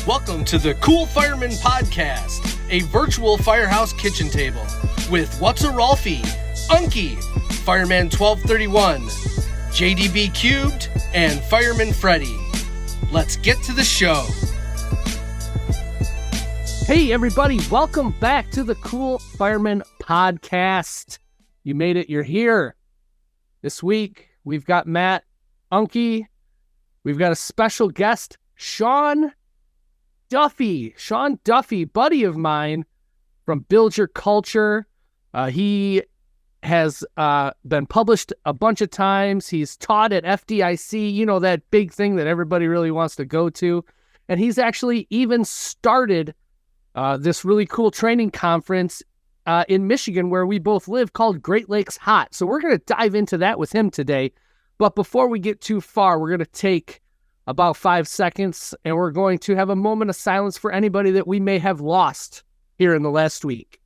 Welcome to the Cool Fireman Podcast, a virtual firehouse kitchen table with What's a Rolfie, Unky, Fireman 1231, JDB Cubed, and Fireman Freddy. Let's get to the show. Hey everybody, welcome back to the Cool Fireman Podcast. You made it, you're here. This week, we've got Matt, Unky, we've got a special guest, Sean Duffy. Sean Duffy, buddy of mine from Build Your Culture. He has been published a bunch of times. He's taught at FDIC, you know, that big thing that everybody really wants to go to. And he's actually even started this really cool training conference in Michigan where we both live called Great Lakes Hot. So we're going to dive into that with him today. But before we get too far, we're going to take about 5 seconds, and we're going to have a moment of silence for anybody that we may have lost here in the last week.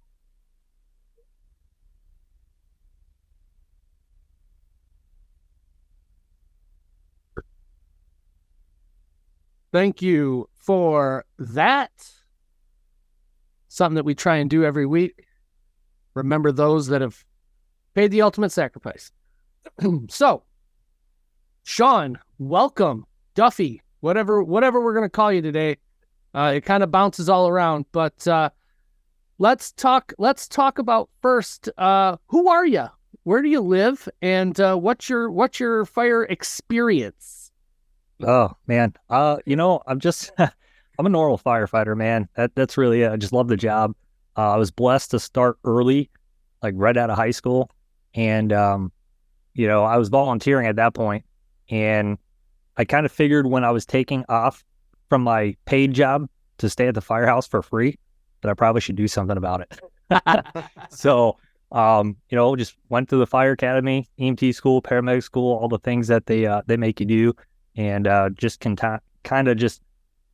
Thank you for that. Something that we try and do every week. Remember those that have paid the ultimate sacrifice. So, Sean, welcome. Duffy, whatever we're going to call you today. It kind of bounces all around, but let's talk about first, who are you? Where do you live? And what's your fire experience? Oh man. I'm a normal firefighter, man. That's really it. I just love the job. I was blessed to start early, like right out of high school. And, I was volunteering at that point, and I kind of figured when I was taking off from my paid job to stay at the firehouse for free that I probably should do something about it. So, just went to the fire academy, EMT school, paramedic school, all the things that they make you do, and just kind of just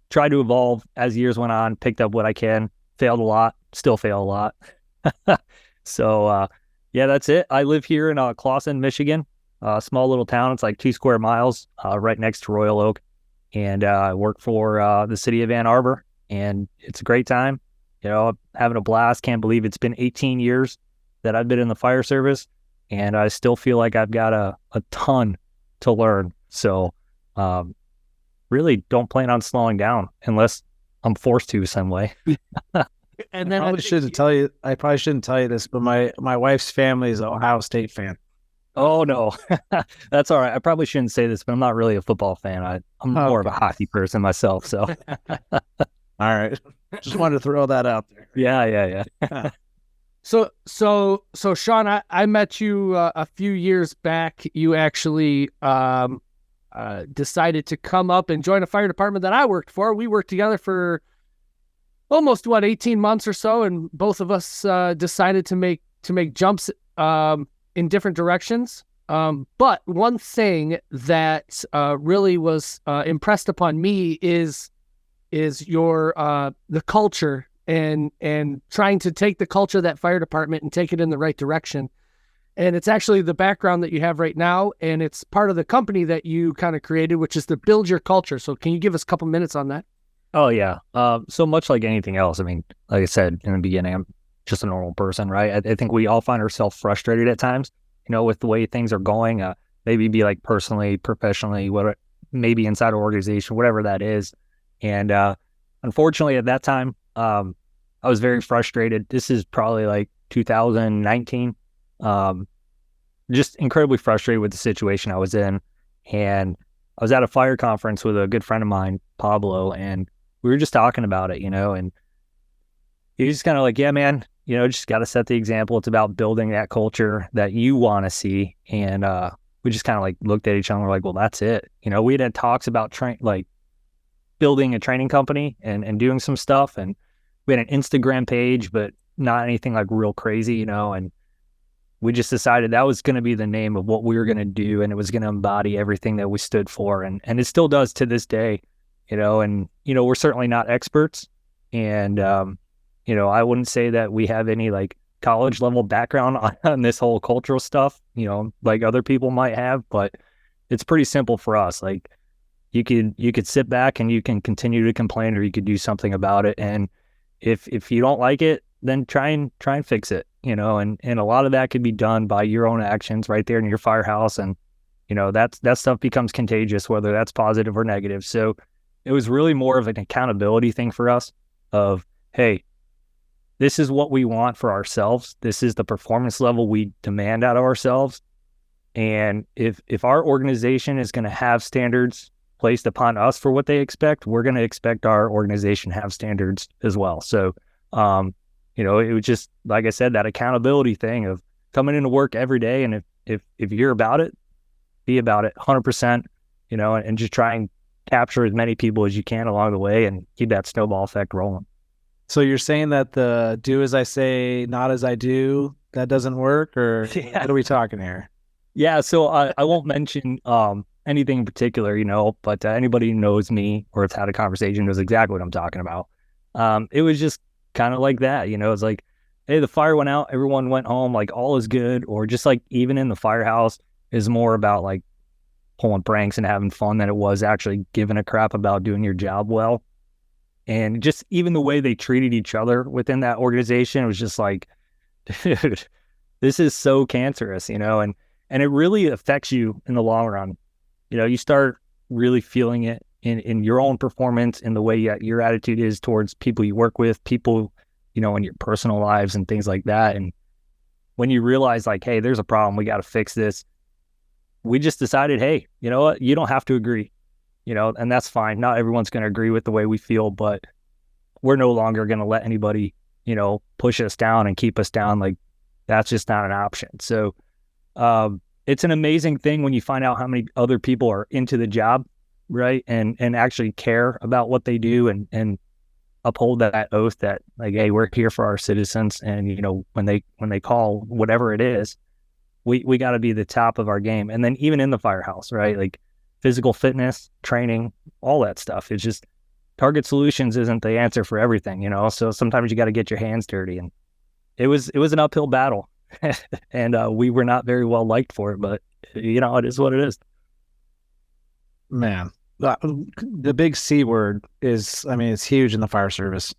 try to evolve as years went on, picked up what I can, failed a lot, still fail a lot. So, that's it. I live here in Clawson, Michigan. A small little town. It's like 2 square miles right next to Royal Oak. And I work for the city of Ann Arbor, and it's a great time. Having a blast. Can't believe it's been 18 years that I've been in the fire service, and I still feel like I've got a ton to learn. So really don't plan on slowing down unless I'm forced to some way. And then I probably shouldn't tell you this, but my wife's family is an Ohio State fan. Oh, no, that's all right. I probably shouldn't say this, but I'm not really a football fan. I'm more of a hockey person myself. So, all right. Just wanted to throw that out there. Yeah. So Sean, I met you a few years back. You actually decided to come up and join a fire department that I worked for. We worked together for almost 18 months or so, and both of us decided to make jumps in different directions. But one thing that really was impressed upon me is your the culture and trying to take the culture of that fire department and take it in the right direction. And it's actually the background that you have right now, and it's part of the company that you kind of created, which is to Build Your Culture. So can you give us a couple minutes on that? Oh, yeah. So much like anything else, I mean, like I said in the beginning, I'm just a normal person, right? I think we all find ourselves frustrated at times, with the way things are going, maybe be like personally, professionally, maybe inside an organization, whatever that is. And unfortunately at that time, I was very frustrated. This is probably like 2019. Just incredibly frustrated with the situation I was in. And I was at a fire conference with a good friend of mine, Pablo, and we were just talking about it, and he was kind of like, yeah, man, just got to set the example. It's about building that culture that you want to see. And we just kind of like looked at each other and we're like, well, that's it. We had talks about building a training company and doing some stuff. And we had an Instagram page, but not anything like real crazy, and we just decided that was going to be the name of what we were going to do. And it was going to embody everything that we stood for. And it still does to this day, and, we're certainly not experts. And, I wouldn't say that we have any like college level background on this whole cultural stuff, like other people might have, but it's pretty simple for us. Like, you could sit back and you can continue to complain, or you could do something about it. And if you don't like it, then try and fix it, and a lot of that could be done by your own actions right there in your firehouse. And, that stuff becomes contagious, whether that's positive or negative. So it was really more of an accountability thing for us of, hey, this is what we want for ourselves. This is the performance level we demand out of ourselves. And if our organization is going to have standards placed upon us for what they expect, we're going to expect our organization to have standards as well. So, it was just, like I said, that accountability thing of coming into work every day. And if you're about it, be about it 100%, and just try and capture as many people as you can along the way and keep that snowball effect rolling. So you're saying that the do as I say, not as I do, that doesn't work, or what are we talking here? Yeah. So I won't mention anything in particular, but anybody who knows me or has had a conversation knows exactly what I'm talking about. It was just kind of like that, it's like, hey, the fire went out, everyone went home, like all is good. Or just like even in the firehouse is more about like pulling pranks and having fun than it was actually giving a crap about doing your job well. And just even the way they treated each other within that organization, it was just like, dude, this is so cancerous, and it really affects you in the long run. You start really feeling it in your own performance, in the way your attitude is towards people you work with, people, in your personal lives and things like that. And when you realize like, hey, there's a problem, we got to fix this. We just decided, hey, you know what? You don't have to agree, and that's fine. Not everyone's going to agree with the way we feel, but we're no longer going to let anybody, push us down and keep us down. Like that's just not an option. So, it's an amazing thing when you find out how many other people are into the job, right? And actually care about what they do and uphold that oath that like, hey, we're here for our citizens. And, when they call whatever it is, we got to be the top of our game. And then even in the firehouse, right? Like physical fitness, training, all that stuff. It's just Target Solutions isn't the answer for everything, So sometimes you got to get your hands dirty. And it was an uphill battle. And we were not very well liked for it, but it is what it is. Man, the big C word is, it's huge in the fire service.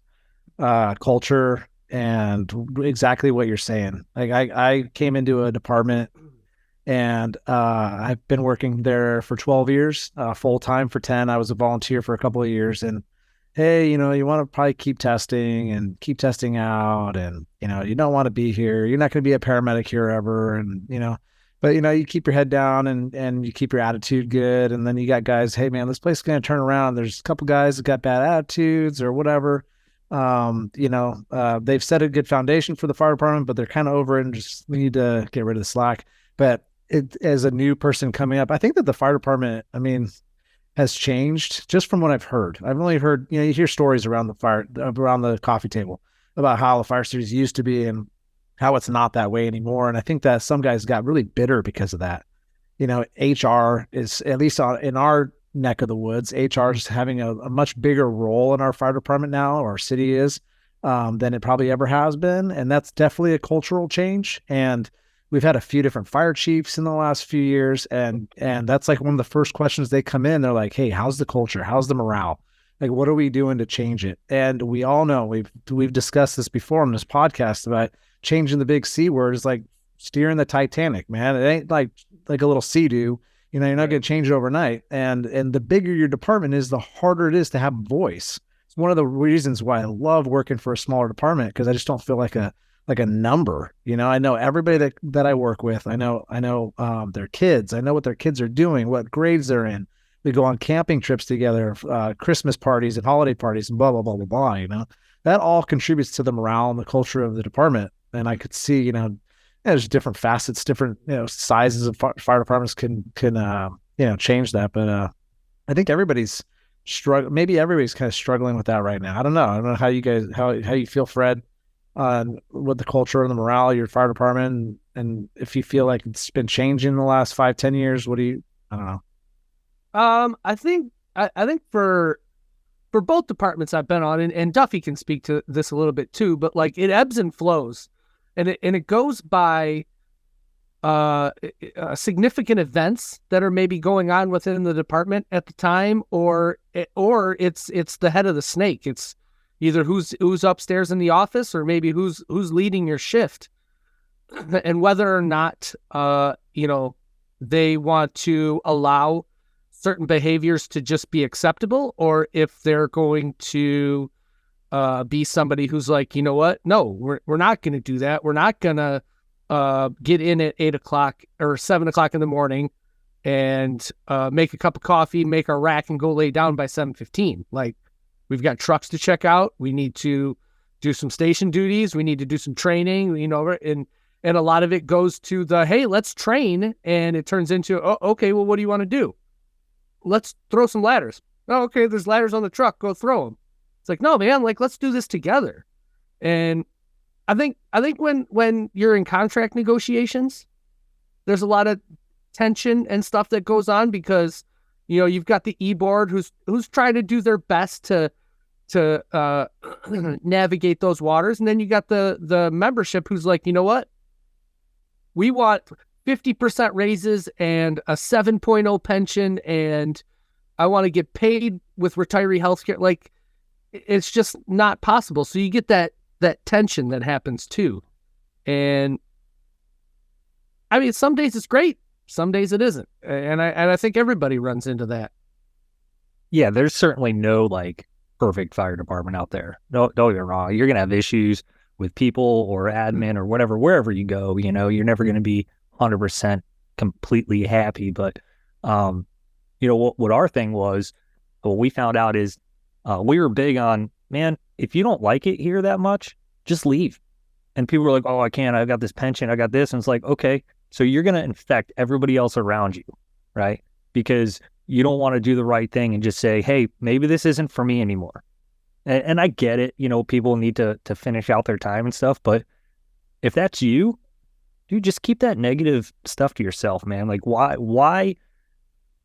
Culture, and exactly what you're saying. Like I came into a department and I've been working there for 12 years, full time for 10. I was a volunteer for a couple of years, and hey, you want to probably keep testing out, and, you don't want to be here. You're not going to be a paramedic here ever. And, but, you keep your head down and you keep your attitude good. And then you got guys, hey man, this place is going to turn around. There's a couple guys that got bad attitudes or whatever. They've set a good foundation for the fire department, but they're kind of over it and just we need to get rid of the slack. But as a new person coming up, I think that the fire department, has changed just from what I've heard. I've only heard, you hear stories around the coffee table about how the fire service used to be and how it's not that way anymore. And I think that some guys got really bitter because of that. HR is, at least in our neck of the woods, HR is having a much bigger role in our fire department now, or our city is, than it probably ever has been. And that's definitely a cultural change. And we've had a few different fire chiefs in the last few years. And that's like one of the first questions they come in. They're like, hey, how's the culture? How's the morale? Like, what are we doing to change it? And we all know we've discussed this before on this podcast about changing the big C word is like steering the Titanic, man. It ain't like a little Sea-Doo. You're not going to change it overnight. And the bigger your department is, the harder it is to have a voice. It's one of the reasons why I love working for a smaller department, because I just don't feel like a number. I know everybody that I work with. I know their kids. I know what their kids are doing, what grades they're in. We go on camping trips together, Christmas parties and holiday parties and blah, blah, blah, blah, blah. That all contributes to the morale and the culture of the department. And I could see, there's different facets, different, sizes of fire departments can change that. But I think everybody's struggling. Maybe everybody's kind of struggling with that right now. I don't know how you guys, how you feel, Fred, with the culture and the morale of your fire department, and if you feel like it's been changing in the last 5-10 years. I don't know. I think for both departments I've been on, and Duffy can speak to this a little bit too, but like it ebbs and flows, and it goes by significant events that are maybe going on within the department at the time, or it's the head of the snake. It's either who's upstairs in the office, or maybe who's leading your shift, and whether or not they want to allow certain behaviors to just be acceptable, or if they're going to be somebody who's like, you know what, no, we're not going to do that. We're not going to get in at 8 o'clock or 7 o'clock in the morning and make a cup of coffee, make our rack, and go lay down by 7:15. Like, we've got trucks to check out. We need to do some station duties. We need to do some training, and a lot of it goes to the, hey, let's train. And it turns into, oh, okay, well, what do you want to do? Let's throw some ladders. Oh, okay, there's ladders on the truck. Go throw them. It's like, no, man, like, let's do this together. And I think when you're in contract negotiations, there's a lot of tension and stuff that goes on, because you've got the e-board who's trying to do their best to navigate those waters, and then you got the membership who's like, you know what, we want 50% raises and a 7.0 pension, and I want to get paid with retiree healthcare. Like, it's just not possible. So you get that tension that happens too. And I mean, some days it's great, some days it isn't. And I think everybody runs into that. Yeah, there's certainly no like perfect fire department out there. Don't get me wrong. You're going to have issues with people or admin or whatever, wherever you go. You're never going to be 100% completely happy. But, what our thing was, what we found out is we were big on, man, if you don't like it here that much, just leave. And people were like, oh, I can't. I got this pension. I got this. And it's like, okay, so you're going to infect everybody else around you, right? Because you don't want to do the right thing and just say, hey, maybe this isn't for me anymore. And I get it. People need to finish out their time and stuff. But if that's you, dude, just keep that negative stuff to yourself, man. Like, why?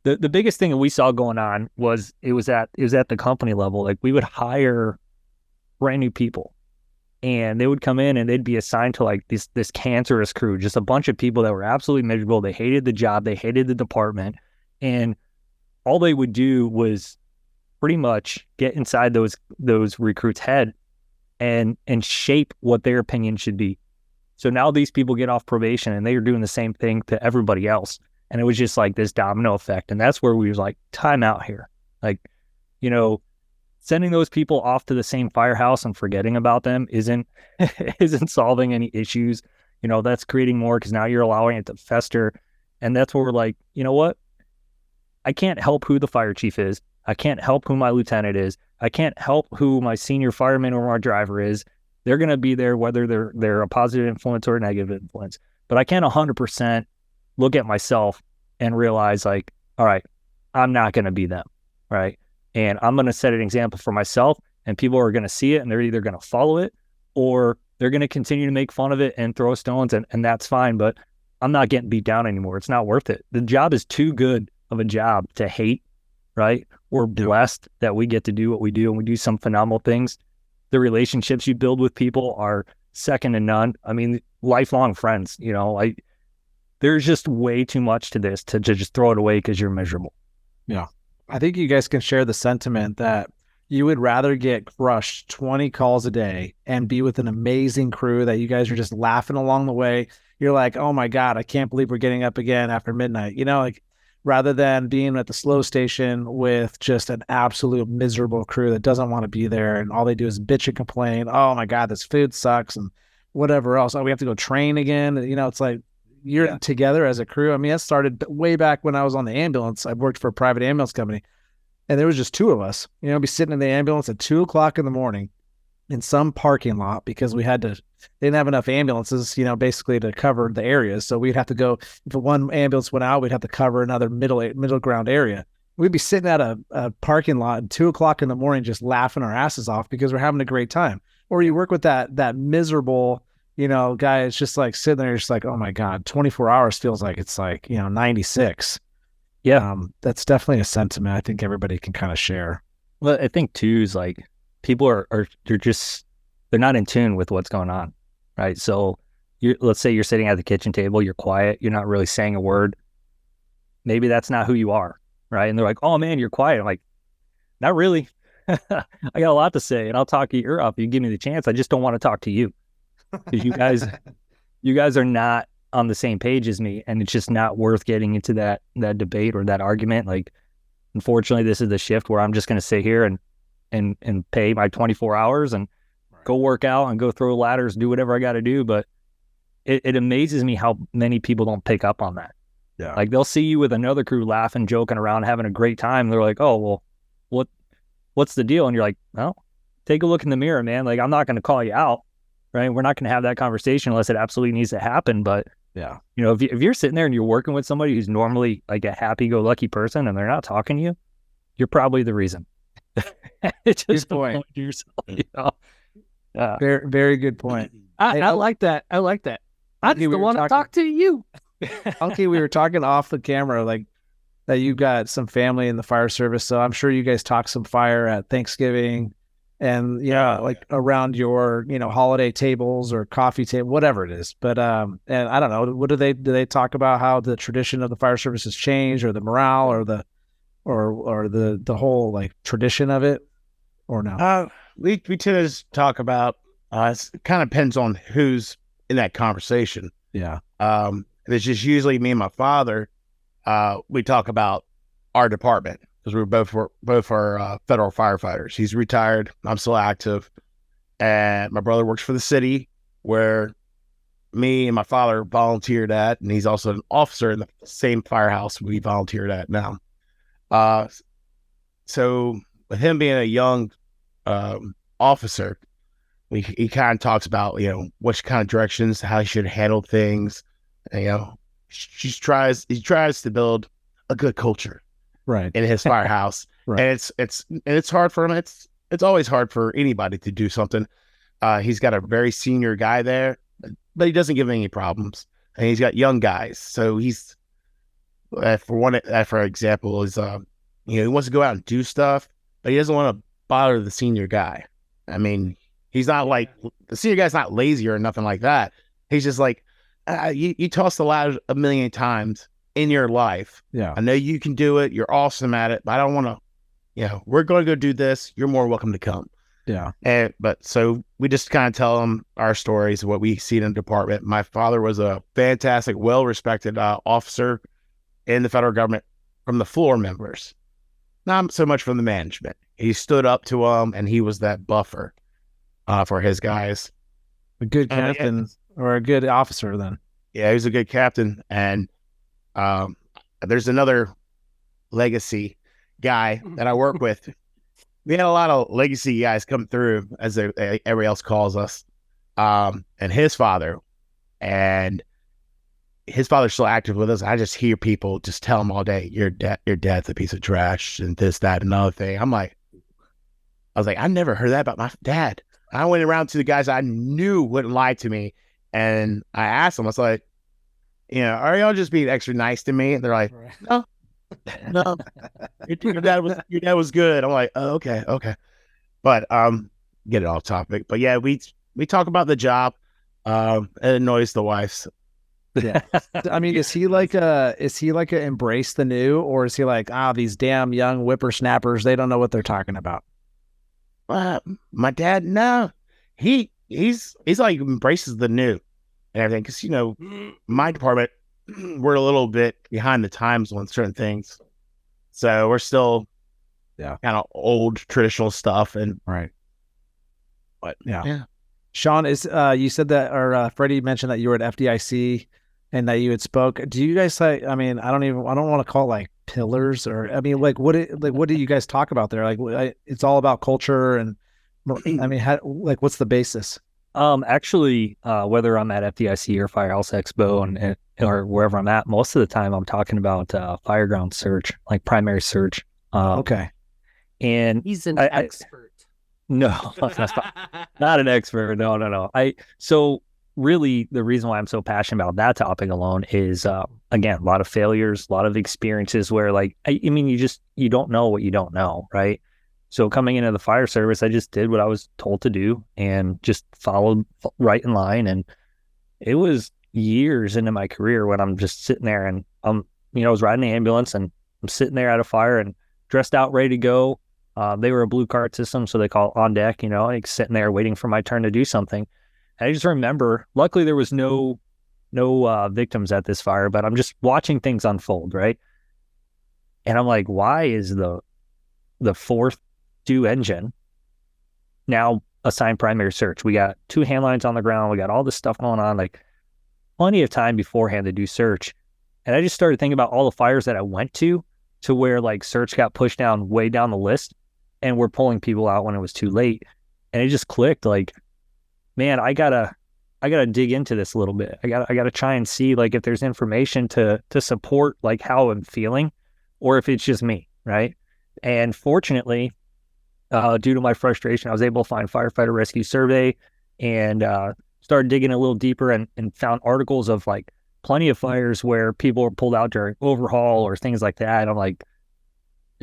The biggest thing that we saw going on was it was at the company level. Like, we would hire brand new people, and they would come in and they'd be assigned to like this cancerous crew, just a bunch of people that were absolutely miserable. They hated the job, they hated the department, and all they would do was pretty much get inside those recruits' head and shape what their opinion should be. So now these people get off probation and they are doing the same thing to everybody else. And it was just like this domino effect. And that's where we was like, time out here. Like, sending those people off to the same firehouse and forgetting about them isn't solving any issues. That's creating more, because now you're allowing it to fester. And that's where we're like, you know what? I can't help who the fire chief is. I can't help who my lieutenant is. I can't help who my senior fireman or my driver is. They're going to be there whether they're a positive influence or a negative influence. But I can't 100% look at myself and realize, like, all right, I'm not going to be them, right? And I'm going to set an example for myself, and people are going to see it, and they're either going to follow it or they're going to continue to make fun of it and throw stones, and that's fine. But I'm not getting beat down anymore. It's not worth it. The job is too good of a job to hate, right? We're blessed that we get to do what we do, and we do some phenomenal things. The relationships you build with people are second to none. I mean, lifelong friends, there's just way too much to this to just throw it away because you're miserable. Yeah. I think you guys can share the sentiment that you would rather get crushed 20 calls a day and be with an amazing crew that you guys are just laughing along the way. You're like, oh my God, I can't believe we're getting up again after midnight. Rather than being at the slow station with just an absolute miserable crew that doesn't want to be there, and all they do is bitch and complain. Oh my God, this food sucks and whatever else. Oh, we have to go train again. It's like, you're together as a crew. I mean, that started way back when I was on the ambulance. I worked for a private ambulance company, and there was just two of us, be sitting in the ambulance at 2 o'clock in the morning in some parking lot, because they didn't have enough ambulances, basically to cover the areas. So we'd have to go, if one ambulance went out, we'd have to cover another middle ground area. We'd be sitting at a parking lot at 2 o'clock in the morning, just laughing our asses off because we're having a great time. Or you work with that miserable, guy, it's just like sitting there, just like, oh my God, 24 hours feels like it's like, 96. Yeah. That's definitely a sentiment I think everybody can kind of share. Well, I think too is like, people they're not in tune with what's going on, right? So, let's say you're sitting at the kitchen table, you're quiet, you're not really saying a word. Maybe that's not who you are, right? And they're like, oh man, you're quiet. I'm like, not really. I got a lot to say, and I'll talk your ear off if you give me the chance. I just don't want to talk to you because you guys are not on the same page as me, and it's just not worth getting into that debate or that argument. Like, unfortunately, this is the shift where I'm just going to sit here and pay my 24 hours and go work out and go throw ladders, do whatever I got to do. But it amazes me how many people don't pick up on that. Yeah. Like, they'll see you with another crew laughing, joking around, having a great time. They're like, oh, well, what's the deal? And you're like, well, take a look in the mirror, man. Like, I'm not going to call you out, right? We're not going to have that conversation unless it absolutely needs to happen. But, yeah, you know, if you're sitting there and you're working with somebody who's normally like a happy-go-lucky person and they're not talking to you, you're probably the reason. It's just good point. Yourself, you know? Very, very good point. I like that. I like that. I just want to talk to you. Okay, we were talking off the camera, like that you've got some family in the fire service, so I'm sure you guys talk some fire at Thanksgiving and like around your holiday tables or coffee table, whatever it is. But and I don't know, what do they talk about how the tradition of the fire service has changed, or the morale, or the whole like tradition of it, or no? We tend to talk about it kind of depends on who's in that conversation. Yeah. It's just usually me and my father. We talk about our department because we're both federal firefighters. He's retired. I'm still active, and my brother works for the city where me and my father volunteered at, and he's also an officer in the same firehouse we volunteered at now. So with him being a young officer, he kind of talks about which kind of directions, how he should handle things. And, he tries to build a good culture, right, in his firehouse. Right. And it's hard for him. It's always hard for anybody to do something. He's got a very senior guy there, but he doesn't give any problems. And he's got young guys. So he's for example is he wants to go out and do stuff, but he doesn't want to bother the senior guy. I mean, he's not like the senior guy's not lazy or nothing like that. He's just like, you tossed the ladder a million times in your life. Yeah. I know you can do it. You're awesome at it, but I don't want to, we're going to go do this. You're more welcome to come. Yeah. But so we just kind of tell them our stories, what we see in the department. My father was a fantastic, well-respected officer in the federal government from the floor members, not so much from the management. He stood up to them, and he was that buffer for his guys. A good captain or a good officer then. Yeah, he was a good captain. And there's another legacy guy that I work with. We had a lot of legacy guys come through, as everybody else calls us. And his father's still active with us. I just hear people just tell him all day, your dad's a piece of trash and this, that, and another thing. I was like, I never heard that about my dad. I went around to the guys I knew wouldn't lie to me. And I asked them, I was like, are y'all just being extra nice to me? And they're like, no, your dad was good. I'm like, oh, okay. But get it off topic. But yeah, we talk about the job. It annoys the wives. Yeah. I mean, is he like a embrace the new, or is he like, these damn young whippersnappers, they don't know what they're talking about? My dad, no, he's like embraces the new and everything. Because, my department, we're a little bit behind the times on certain things. So we're still kind of old traditional stuff. And right. But yeah. Sean, you said that, or Freddie mentioned that you were at FDIC and that you had spoke. Do you guys I don't want to call it like pillars, or, what do you guys talk about there? Like, it's all about culture. And what's the basis? Actually, whether I'm at FDIC or Firehouse Expo or wherever I'm at, most of the time I'm talking about fireground search, like primary search. Okay. And he's an expert. No, not an expert. No. So really the reason why I'm so passionate about that topic alone is, again, a lot of failures, a lot of experiences where you don't know what you don't know. Right. So coming into the fire service, I just did what I was told to do and just followed right in line. And it was years into my career when I'm just sitting there and I was riding the ambulance and I'm sitting there at a fire and dressed out, ready to go. They were a blue card system, so they call it on deck, like sitting there waiting for my turn to do something. And I just remember, luckily there was no victims at this fire, but I'm just watching things unfold, right? And I'm like, why is the fourth due engine now assigned primary search? We got 2 handlines on the ground. We got all this stuff going on, like plenty of time beforehand to do search. And I just started thinking about all the fires that I went to where like search got pushed down way down the list and we're pulling people out when it was too late. And it just clicked like, man, I gotta dig into this a little bit. I gotta try and see like if there's information to support like how I'm feeling or if it's just me, right? And fortunately, due to my frustration, I was able to find Firefighter Rescue Survey and started digging a little deeper and found articles of like plenty of fires where people were pulled out during overhaul or things like that. And I'm like,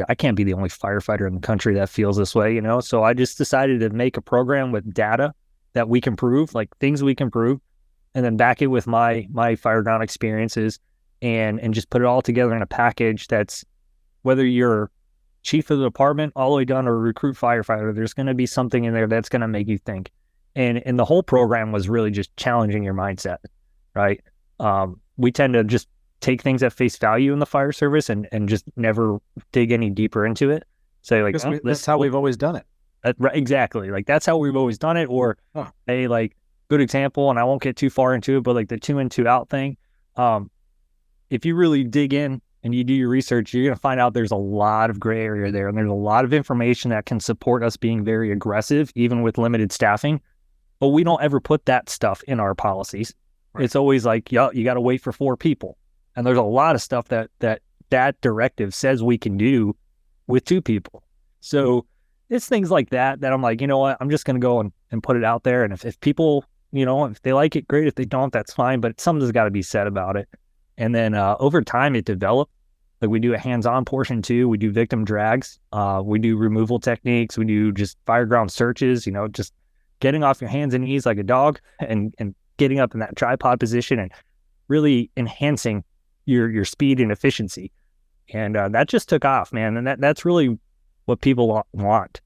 I can't be the only firefighter in the country that feels this way, So I just decided to make a program with data that we can prove, like things we can prove, and then back it with my fireground experiences and just put it all together in a package that's, whether you're chief of the department all the way down to a recruit firefighter, there's going to be something in there that's going to make you think. And the whole program was really just challenging your mindset, right? We tend to just take things at face value in the fire service and just never dig any deeper into it. Say like, that's how we've always done it. Right, exactly. Like that's how we've always done it. Or a like good example, and I won't get too far into it, but like the 2 in 2 out thing. If you really dig in and you do your research, you're going to find out there's a lot of gray area there. And there's a lot of information that can support us being very aggressive, even with limited staffing. But we don't ever put that stuff in our policies. Right. It's always like, you got to wait for 4 people. And there's a lot of stuff that directive says we can do with 2 people. So it's things like that I'm like, you know what, I'm just going to go and put it out there. And if people, if they like it, great. If they don't, that's fine. But something's got to be said about it. And then over time, it developed. Like we do a hands-on portion too. We do victim drags. We do removal techniques. We do just fireground searches, just getting off your hands and knees like a dog and getting up in that tripod position and really enhancing your speed and efficiency. And that just took off, man. And that's really what people want.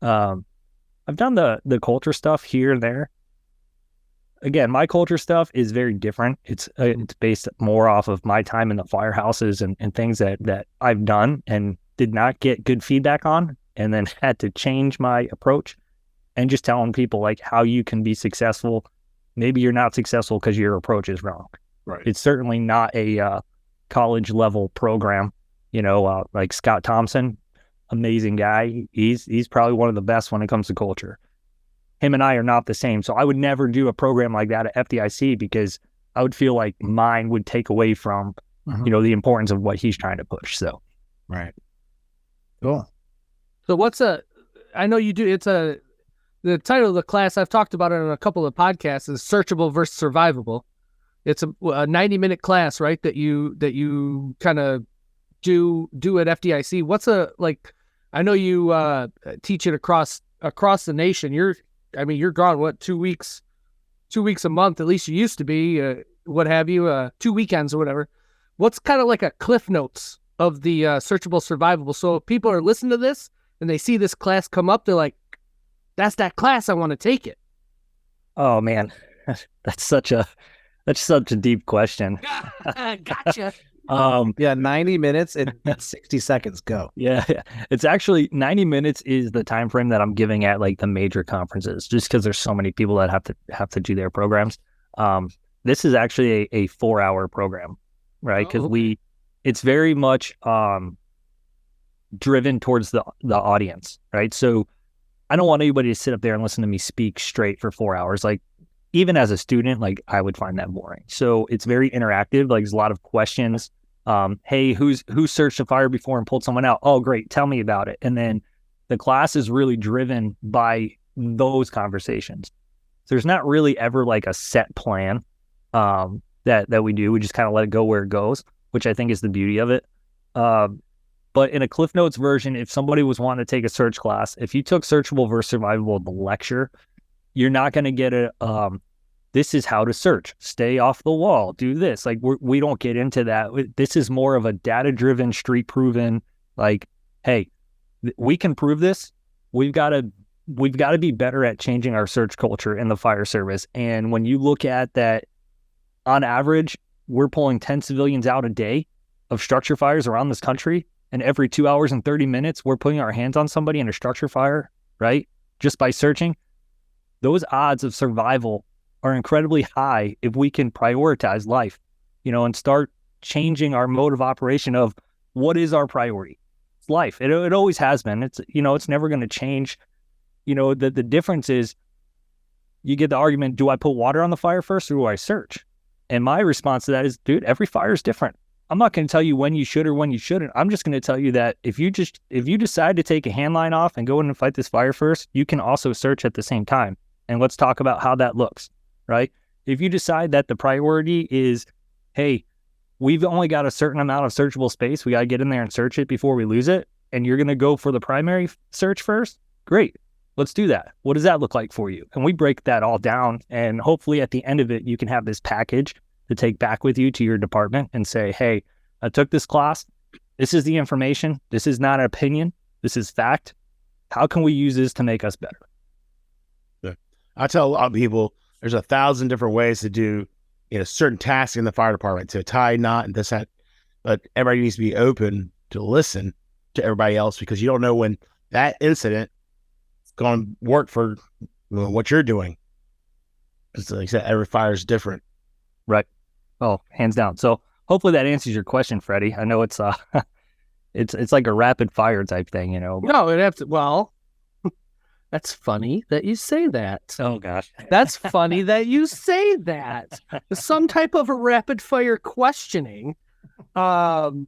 I've done the culture stuff here and there. Again, my culture stuff is very different. It's based more off of my time in the firehouses and things that I've done and did not get good feedback on, and then had to change my approach and just telling people like how you can be successful. Maybe you're not successful because your approach is wrong. Right. It's certainly not a college level program. Like Scott Thompson, amazing guy. He's probably one of the best when it comes to culture. Him and I are not the same. So I would never do a program like that at FDIC because I would feel like mine would take away from, the importance of what he's trying to push. So, right. Cool. So I know you do, the title of the class, I've talked about it in a couple of podcasts, is Searchable versus Survivable. It's a 90-minute class, right? That you kind of do at FDIC. What's I know you teach it across the nation. You're gone, what, 2 weeks a month, at least you used to be, what have you, 2 weekends or whatever. What's kind of like a cliff notes of the Searchable Survivable? So if people are listening to this and they see this class come up, they're like, that's that class, I want to take it. Oh man, that's such a deep question. Gotcha. 90 minutes and 60 seconds, go. Yeah. It's actually 90 minutes is the time frame that I'm giving at like the major conferences, just because there's so many people that have to do their programs. This is actually a 4-hour program, right? Because it's very much driven towards the audience, right? So I don't want anybody to sit up there and listen to me speak straight for 4 hours. Like even as a student, like I would find that boring. So it's very interactive. Like there's a lot of questions. Hey, who searched a fire before and pulled someone out? Oh, great. Tell me about it. And then the class is really driven by those conversations. So there's not really ever like a set plan that we do. We just kind of let it go where it goes, which I think is the beauty of it. But in a Cliff Notes version, if somebody was wanting to take a search class, if you took Searchable versus Survivable, the lecture, you're not going to get this is how to search, stay off the wall, do this. Like we don't get into that. This is more of a data-driven, street-proven, like, hey, we can prove this. We've got to be better at changing our search culture in the fire service. And when you look at that, on average, we're pulling 10 civilians out a day of structure fires around this country. And every 2 hours and 30 minutes, we're putting our hands on somebody in a structure fire, right? Just by searching. Those odds of survival are incredibly high if we can prioritize life, and start changing our mode of operation of what is our priority. It's life. It always has been. It's, it's never going to change. The difference is you get the argument, do I put water on the fire first or do I search? And my response to that is, dude, every fire is different. I'm not going to tell you when you should or when you shouldn't. I'm just going to tell you that if you decide to take a hand line off and go in and fight this fire first, you can also search at the same time. And let's talk about how that looks, right? If you decide that the priority is, hey, we've only got a certain amount of searchable space, we got to get in there and search it before we lose it, and you're going to go for the primary search first, great. Let's do that. What does that look like for you? And we break that all down. And hopefully at the end of it, you can have this package to take back with you to your department and say, hey, I took this class. This is the information. This is not an opinion. This is fact. How can we use this to make us better? Yeah. I tell a lot of people there's 1,000 different ways to do certain tasks in the fire department, to tie, knot, and this, that. But everybody needs to be open to listen to everybody else, because you don't know when that incident going to work for what you're doing. It's like I said, every fire is different. Right. Oh, hands down. So hopefully that answers your question, Freddie. I know it's it's like a rapid fire type thing, No, it have to. Well, that's funny that you say that. Oh gosh, that's funny that you say that. Some type of a rapid fire questioning. Do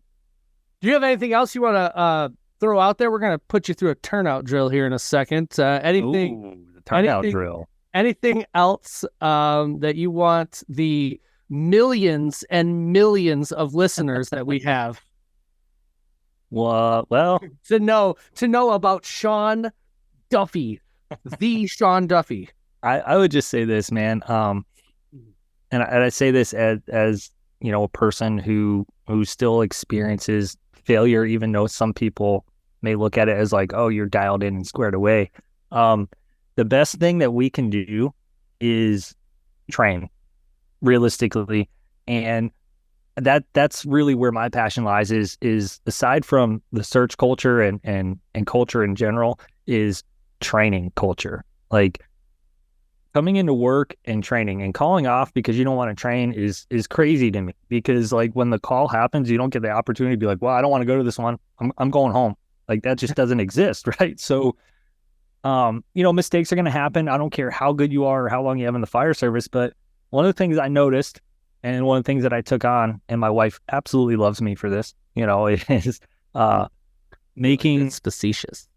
you have anything else you want to throw out there? We're going to put you through a turnout drill here in a second. Anything? Ooh, the turnout drill. Anything else that you want the millions and millions of listeners that we have well to know about Sean Duffy, the Sean Duffy? I would just say this, man. And I say this as a person who still experiences failure, even though some people may look at it as like, oh, you're dialed in and squared away. The best thing that we can do is train realistically. And that's really where my passion lies is aside from the search culture and culture in general, is training culture. Like coming into work and training and calling off because you don't want to train is crazy to me, because like when the call happens, you don't get the opportunity to be like, well, I don't want to go to this one. I'm going home. Like that just doesn't exist. Right. So, mistakes are going to happen. I don't care how good you are or how long you have in the fire service. But one of the things I noticed, and one of the things that I took on, and my wife absolutely loves me for this, is making it's facetious.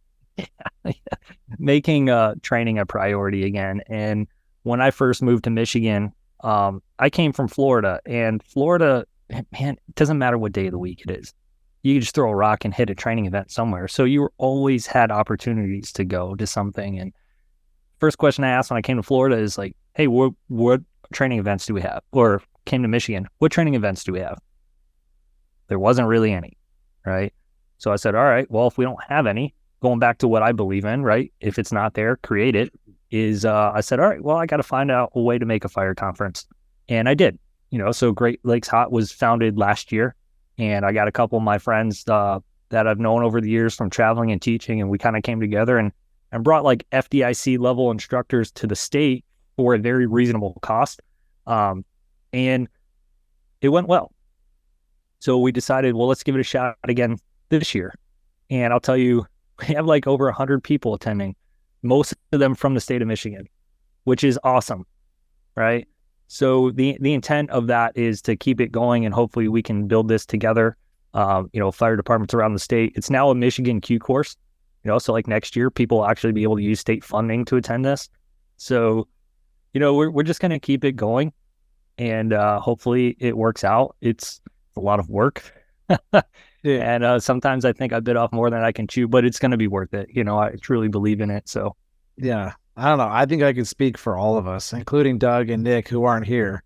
Making training a priority again. And when I first moved to Michigan, I came from Florida, and Florida, man, it doesn't matter what day of the week it is. You can just throw a rock and hit a training event somewhere. So you always had opportunities to go to something. And first question I asked when I came to Florida is like, hey, what training events do we have? Or came to Michigan, what training events do we have? There wasn't really any, right? So I said, all right, well, if we don't have any, going back to what I believe in, right? If it's not there, create it. I said, all right, well, I got to find out a way to make a fire conference. And I did, so Great Lakes Hot was founded last year. And I got a couple of my friends that I've known over the years from traveling and teaching. And we kind of came together and brought like FDIC level instructors to the state for a very reasonable cost. And it went well. So we decided, well, let's give it a shot again this year. And I'll tell you, we have like over 100 people attending, most of them from the state of Michigan, which is awesome, right? So the intent of that is to keep it going, and hopefully we can build this together. Fire departments around the state. It's now a Michigan Q course, so like next year people will actually be able to use state funding to attend this. So, we're just going to keep it going, and hopefully it works out. It's a lot of work. Yeah. And sometimes I think I bit off more than I can chew, but it's going to be worth it. I truly believe in it. So, yeah, I don't know. I think I can speak for all of us, including Doug and Nick, who aren't here.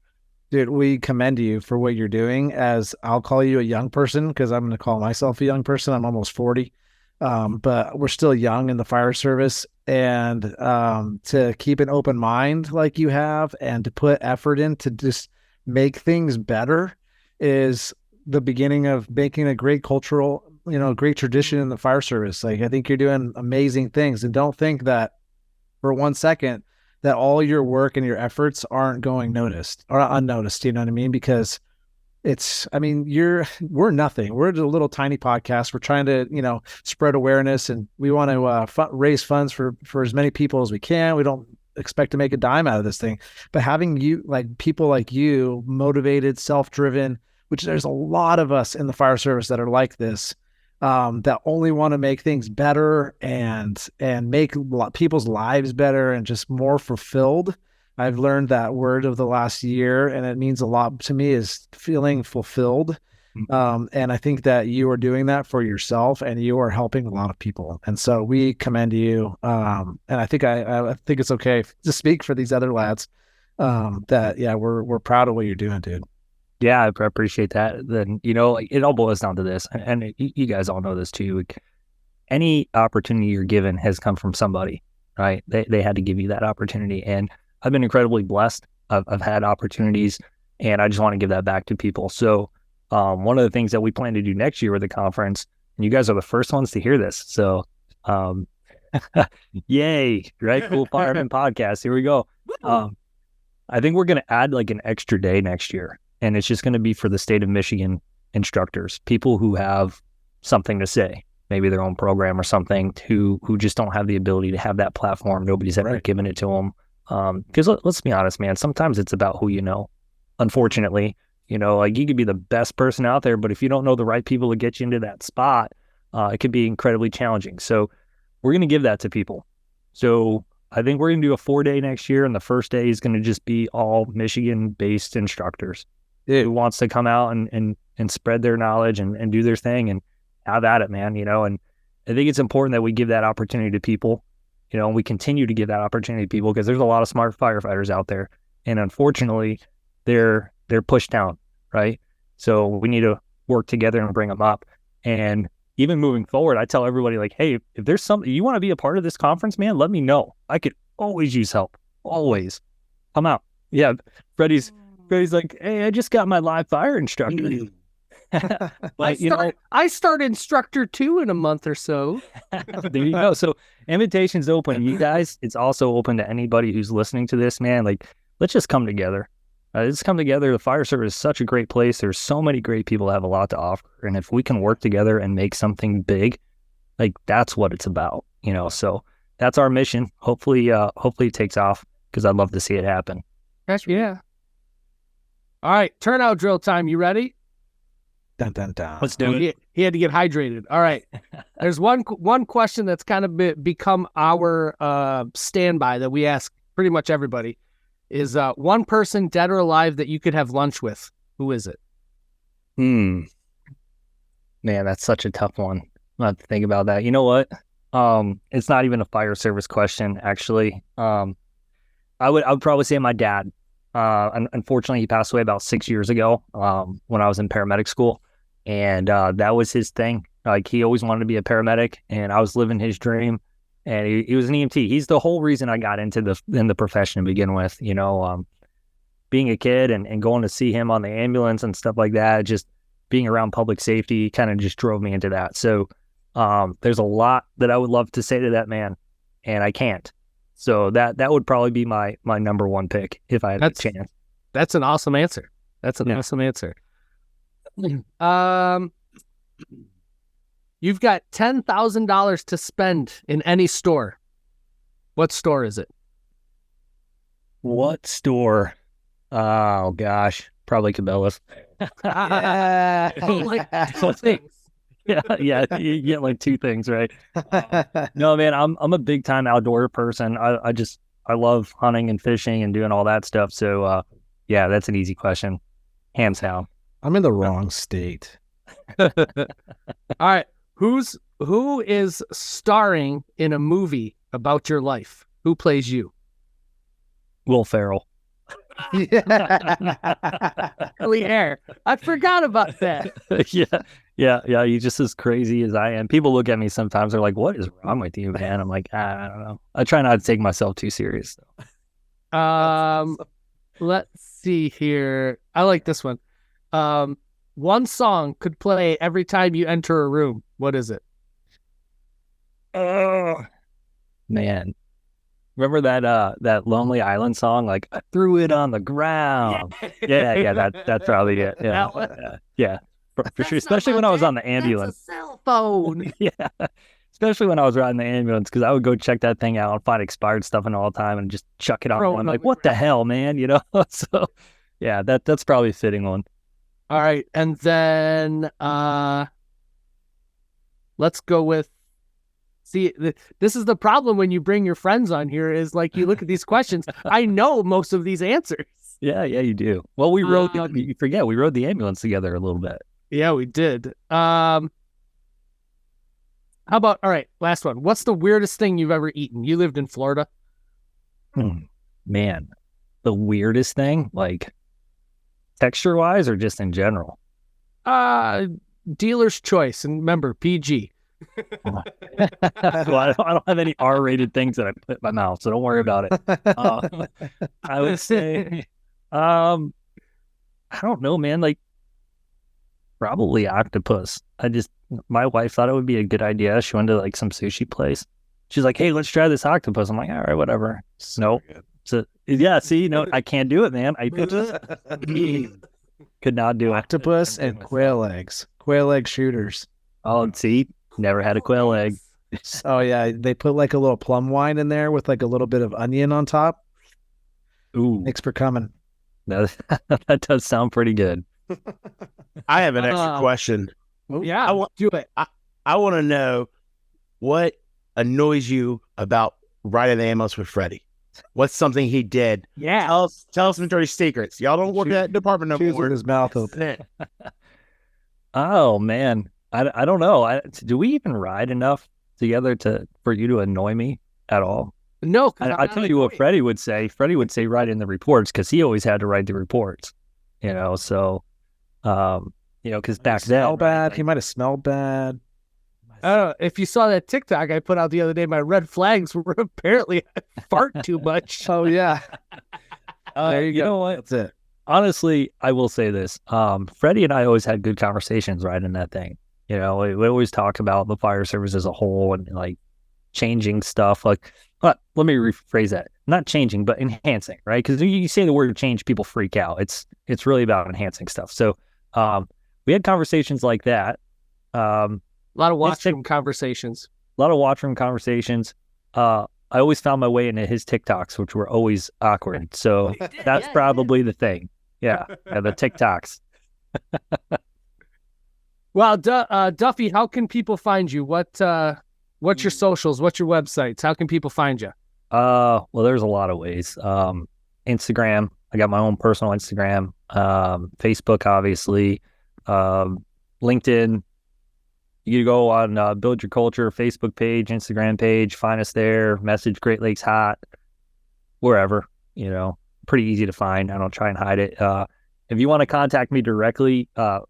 Dude, we commend you for what you're doing. As I'll call you a young person because I'm going to call myself a young person. I'm almost 40, but we're still young in the fire service. And to keep an open mind like you have and to put effort in to just make things better is the beginning of making a great cultural, great tradition in the fire service. Like, I think you're doing amazing things, and don't think that for 1 second that all your work and your efforts aren't going noticed or unnoticed. You know what I mean? Because we're nothing. We're a little tiny podcast. We're trying to, spread awareness, and we want to raise funds for as many people as we can. We don't expect to make a dime out of this thing, but having people like you, motivated, self-driven, which there's a lot of us in the fire service that are like this, that only want to make things better and make people's lives better and just more fulfilled. I've learned that word of the last year, and it means a lot to me, is feeling fulfilled. And I think that you are doing that for yourself, and you are helping a lot of people. And so we commend you. And I think I think it's okay to speak for these other lads. We're proud of what you're doing, dude. Yeah, I appreciate that. Then, it all boils down to this, and you guys all know this too. Like, any opportunity you're given has come from somebody, right? They had to give you that opportunity, and I've been incredibly blessed. I've had opportunities, and I just want to give that back to people. So, one of the things that we plan to do next year with the conference, and you guys are the first ones to hear this. So, yay, right? Cool Fireman podcast. Here we go. I think we're going to add like an extra day next year. And it's just going to be for the state of Michigan instructors, people who have something to say, maybe their own program or something, who just don't have the ability to have that platform. Nobody's ever given it to them. Because let's be honest, man, sometimes it's about who you know. Unfortunately, like, you could be the best person out there, but if you don't know the right people to get you into that spot, it could be incredibly challenging. So we're going to give that to people. So I think we're going to do a 4-day next year, and the first day is going to just be all Michigan-based instructors. Who wants to come out and spread their knowledge and do their thing and have at it, man, and I think it's important that we give that opportunity to people, and we continue to give that opportunity to people, because there's a lot of smart firefighters out there, and unfortunately they're pushed down, right? So we need to work together and bring them up. And even moving forward, I tell everybody, like, hey, if there's something you want to be a part of this conference, man, let me know. I could always use help. Always. Come out. Yeah. Freddie's like, hey, I just got my live fire instructor. But, I start instructor 2 in a month or so. There you go. So invitation's open. You guys, it's also open to anybody who's listening to this, man. Like, let's just come together. Let's come together. The fire service is such a great place. There's so many great people that have a lot to offer. And if we can work together and make something big, like, that's what it's about, So that's our mission. Hopefully it takes off, because I'd love to see it happen. Yeah. All right, turnout drill time. You ready? Dun, dun, dun. Let's do it. He had to get hydrated. All right. There's one question that's kind of become our standby that we ask pretty much everybody is one person, dead or alive, that you could have lunch with. Who is it? Man, that's such a tough one. I have to think about that. You know what? It's not even a fire service question, actually. I would probably say my dad. Unfortunately, he passed away about 6 years ago when I was in paramedic school, and that was his thing. Like, he always wanted to be a paramedic, and I was living his dream. And he was an EMT. He's the whole reason I got into the profession to begin with. Being a kid and going to see him on the ambulance and stuff like that, just being around public safety kind of just drove me into that. So there's a lot that I would love to say to that man, and I can't. So that would probably be my number one pick if I had a chance. That's an awesome answer. Awesome answer. You've got $10,000 to spend in any store. What store is it? What store? Oh gosh, probably Cabela's. Like 2 things. Yeah, you get like 2 things, right? No, man, I'm a big time outdoor person. I love hunting and fishing and doing all that stuff. So yeah, that's an easy question, hands down. I'm in the wrong state. All right, who is starring in a movie about your life? Who plays you? Will Ferrell. Curly hair. I forgot about that. Yeah. He's just as crazy as I am. People look at me sometimes. They're like, "What is wrong with you, man?" I'm like, I don't know. I try not to take myself too serious. Let's see here. I like this one. One song could play every time you enter a room. What is it? Oh man. Remember that Lonely Island song? Like, I threw it on the ground. Yeah, that's probably it. Yeah. For sure. Especially when I was on the ambulance. That's a cell phone. Yeah. Especially when I was riding the ambulance, because I would go check that thing out and find expired stuff and all the time and just chuck it on. I'm like, what the hell, man? So yeah, that's probably a fitting one. All right. And then let's go with, see, this is the problem when you bring your friends on here is like, you look at these questions. I know most of these answers. Yeah, you do. Well, we rode, you forget, we rode the ambulance together a little bit. Yeah, we did. How about, all right, last one. What's the weirdest thing you've ever eaten? You lived in Florida. Man, the weirdest thing, like texture-wise or just in general? Dealer's choice. And remember, PG. Well, I don't have any R-rated things that I put in my mouth, so don't worry about it. I would say, I don't know, man. Like, probably octopus. My wife thought it would be a good idea. She went to like some sushi place. She's like, "Hey, let's try this octopus." I'm like, "All right, whatever." No, so yeah. See, I can't do it, man. I could not do octopus and quail egg shooters. Oh, see, never had a quail egg. Oh yeah, they put like a little plum wine in there with like a little bit of onion on top. Ooh, thanks for coming. That does sound pretty good. I have an extra question. Yeah, do it. I want to know what annoys you about riding the ambulance with Freddie. What's something he did? Yeah, tell us some dirty secrets. Y'all don't work at that department no more. With his mouth open. Oh man, I don't know. Do we even ride enough together for you to annoy me at all? No, I tell you what Freddie would say. Freddie would say write in the reports because he always had to write the reports. So because back then, smell bad. He might have smelled bad. I don't know. If you saw that TikTok I put out the other day, my red flags were apparently I fart too much. Oh yeah. There you go. Know what? That's it. Honestly, I will say this. Freddie and I always had good conversations riding that thing. We always talk about the fire service as a whole and like changing stuff. Like, let me rephrase that. Not changing, but enhancing, right? Because you say the word change, people freak out. It's really about enhancing stuff. So we had conversations like that. A lot of watchroom conversations. I always found my way into his TikToks, which were always awkward. So that's probably the thing. Yeah, the TikToks. Well, Duffy, how can people find you? What's your socials? What's your websites? How can people find you? Well, there's a lot of ways. Instagram. I got my own personal Instagram. Facebook, obviously. LinkedIn. You can go on Build Your Culture Facebook page, Instagram page, find us there, message Great Lakes Hot, wherever, pretty easy to find. I don't try and hide it. If you want to contact me directly,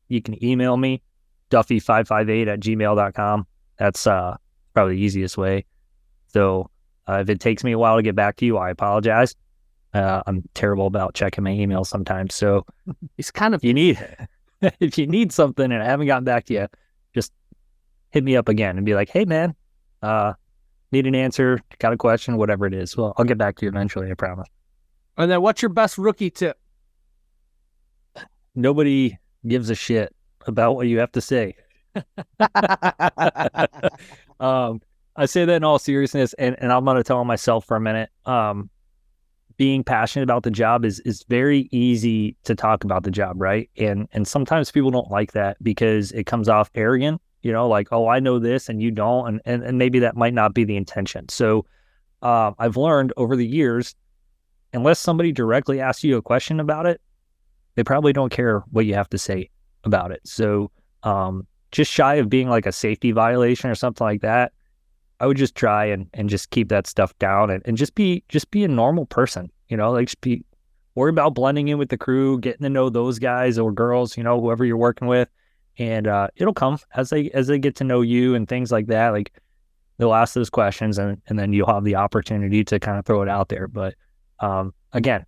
you can email me, duffy558@gmail.com. That's probably the easiest way. So if it takes me a while to get back to you, I apologize. I'm terrible about checking my email sometimes. So if you need something and I haven't gotten back to you, just hit me up again and be like, "Hey man, need an answer, got a question, whatever it is." Well, I'll get back to you eventually, I promise. And then what's your best rookie tip? Nobody gives a shit about what you have to say. I say that in all seriousness, and I'm going to tell myself for a minute. Being passionate about the job is very easy to talk about the job, right? And sometimes people don't like that because it comes off arrogant, like, "Oh, I know this and you don't," and maybe that might not be the intention. So I've learned over the years, unless somebody directly asks you a question about it, they probably don't care what you have to say about it. So just shy of being like a safety violation or something like that, I would just try and just keep that stuff down and just be a normal person, like just worry about blending in with the crew, getting to know those guys or girls, whoever you're working with. And it'll come as they get to know you and things like that. Like they'll ask those questions and then you'll have the opportunity to kind of throw it out there. But again,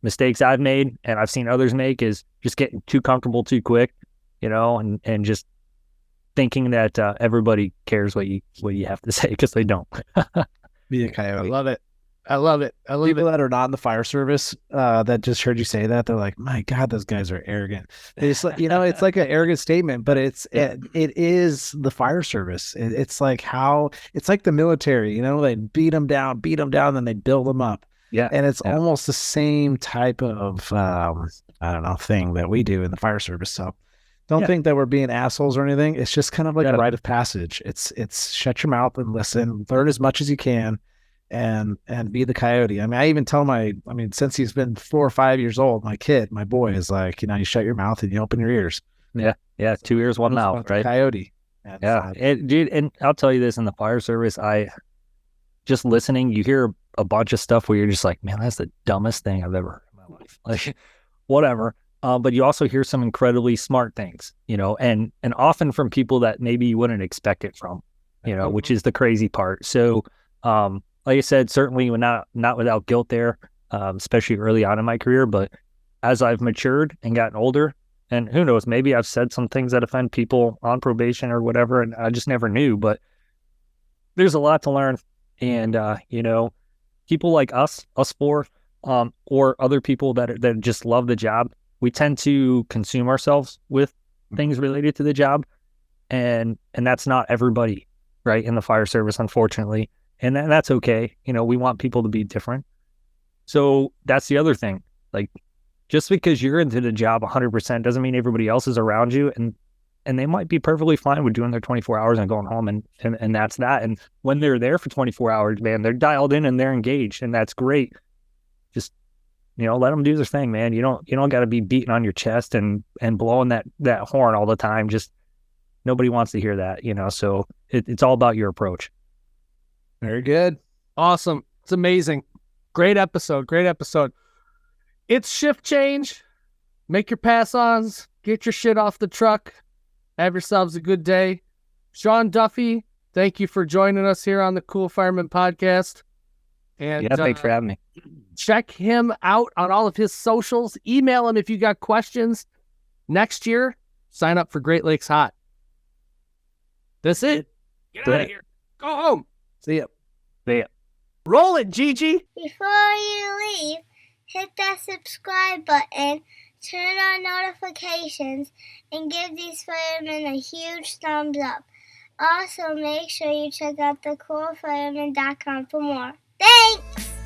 mistakes I've made and I've seen others make is just getting too comfortable too quick, and just thinking that everybody cares what you have to say, because they don't. Be a coyote. I love it. People that are not in the fire service that just heard you say that, they're like, my God, those guys are arrogant. It's like, it's like an arrogant statement, but it is the fire service. It's like the military, they beat them down, then they build them up. Yeah. And it's almost the same type of, thing that we do in the fire service. So don't think that we're being assholes or anything. It's just kind of like a rite of passage. It's shut your mouth and listen, learn as much as you can. And be the coyote. I mean, I even tell since he's been 4 or 5 years old, my boy is like, you shut your mouth and you open your ears. Yeah. 2 ears, 1 mouth, right? Coyote. Dude, and I'll tell you this, in the fire service, just listening, you hear a bunch of stuff where you're just like, man, that's the dumbest thing I've ever heard in my life. Like, whatever. But you also hear some incredibly smart things, and often from people that maybe you wouldn't expect it from, which is the crazy part. So, like I said, certainly not without guilt there, especially early on in my career. But as I've matured and gotten older, and who knows, maybe I've said some things that offend people on probation or whatever, and I just never knew. But there's a lot to learn. And, people like us four, or other people that just love the job, we tend to consume ourselves with things related to the job. And that's not everybody, right, in the fire service, unfortunately. And that's okay. We want people to be different. So that's the other thing. Like, just because you're into the job 100% doesn't mean everybody else is around you. And they might be perfectly fine with doing their 24 hours and going home. And that's that. And when they're there for 24 hours, man, they're dialed in and they're engaged. And that's great. Just, let them do their thing, man. You don't got to be beating on your chest and blowing that horn all the time. Just nobody wants to hear that, So it's all about your approach. Very good. Awesome. It's amazing. Great episode. It's shift change. Make your pass-ons. Get your shit off the truck. Have yourselves a good day. Sean Duffy, thank you for joining us here on the Cool Fireman podcast. And thanks for having me. Check him out on all of his socials. Email him if you got questions. Next year, sign up for Great Lakes Hot. That's it. Get out of here. Go home. See ya. Roll it, Gigi. Before you leave, hit that subscribe button, turn on notifications, and give these firemen a huge thumbs up. Also, make sure you check out thecoolfireman.com for more. Thanks!